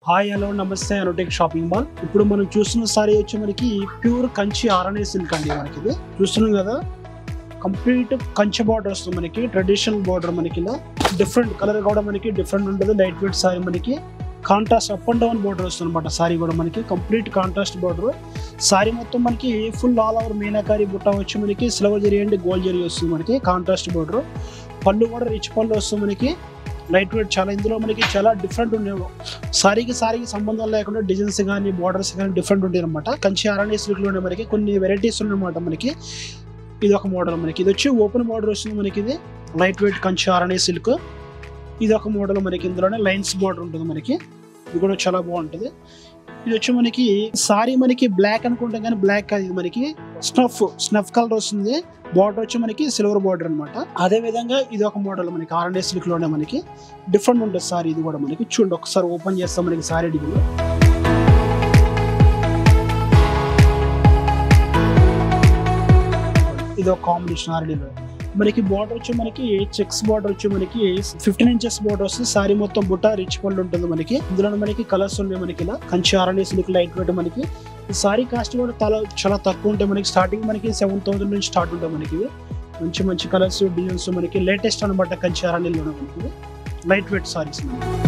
Hi hello నమస్తే Anutech shopping mall. ఇప్పుడు మనం చూస్తున్న సారీ వచ్చి మనకి ప్యూర్ కంచి ఆర్ఎన్ఏ సిల్క్ అండి. మనకి ఇది చూస్తున్నాం కదా, కంప్లీట్ కంచి బార్డర్ వస్తుంది మనకి. ట్రెడిషనల్ బార్డర్ మనకి ఇలా డిఫరెంట్ కలర్ కూడా మనకి డిఫరెంట్ ఉంటుంది. లైట్ వెయిట్ సారీ మనకి contrast up and down border వస్తుంది అనమాట. సారీ కూడా మనకి కంప్లీట్ కాంట్రాస్ట్ బార్డర్. సారీ మొత్తం మనకి ఫుల్ ఆల్ ఓవర్ మీనాకారి బుట్ట వచ్చి మనకి silver zari and gold zari వస్తుంది మనకి. కాంట్రాస్ట్ బార్డర్, పళ్ళు కూడా రిచ్ పళ్ళు వస్తుంది మనకి. లైట్ వెయిట్ చాలా, ఇందులో మనకి చాలా డిఫరెంట్ ఉండేవి. సారీకి సంబంధం లేకుండా డిజైన్స్ కానీ బార్డర్స్ కానీ డిఫరెంట్ ఉంటాయి అనమాట. కంచి ఆర్ఎన్ఏ సిల్క్లోనే మనకి కొన్ని వెరైటీస్ ఉన్నాయన్నమాట మనకి. ఇది ఒక మోడల్ మనకి. ఇది వచ్చి ఓపెన్ బార్డర్ వస్తుంది మనకి. ఇది light weight Kanchi RNA silk. ఇది ఒక మోడల్ మనకి. ఇందులోనే లైన్స్ బార్డర్ ఉంటుంది మనకి. ఇది కూడా చాలా బాగుంటుంది. ఇది వచ్చి మనకి సారీ మనకి బ్లాక్ అనుకుంటాం కానీ బ్లాక్ కాదు, ఇది మనకి స్నఫ్ కలర్ వస్తుంది. బార్డర్ వచ్చి మనకి సిల్వర్ బార్డర్ అనమాట. అదే విధంగా ఇది ఒక మోడల్ మనకి ఆర్ఎన్ఏ సిల్క్ లోనే మనకి డిఫరెంట్ ఉంటుంది సారీ. ఇది కూడా మనకి చూడండి, ఒకసారి ఓపెన్ చేస్తాం మనకి సారీ డిగ్రీలో. ఇది ఒక కాంబినేషన్ ఆర్ఎన్ఏలో మనకి. బార్డర్ వచ్చి మనకి చెక్స్ బార్డర్ వచ్చి మనకి 15 ఇంచెస్ బార్డర్ వస్తుంది. సారీ మొత్తం బుట్ట రిచ్ పళ్ళు ఉంటుంది మనకి. ఇందులో మనకి కలర్స్ ఉన్నాయి మనకి. ఇలా Kanchi RNA silk light weight మనకి. ఈ సారీ కాస్ట్ కూడా చాలా తక్కువ ఉంటాయి మనకి. స్టార్టింగ్ మనకి 7,000 నుంచి స్టార్ట్ ఉంటాయి మనకి. మంచి కలర్స్ డిజైన్స్ మనకి లేటెస్ట్ అనమాట కంచి ఆర్ఎన్ఏలో మనకి. లైట్ వెయిట్ సారీస్ మనకి.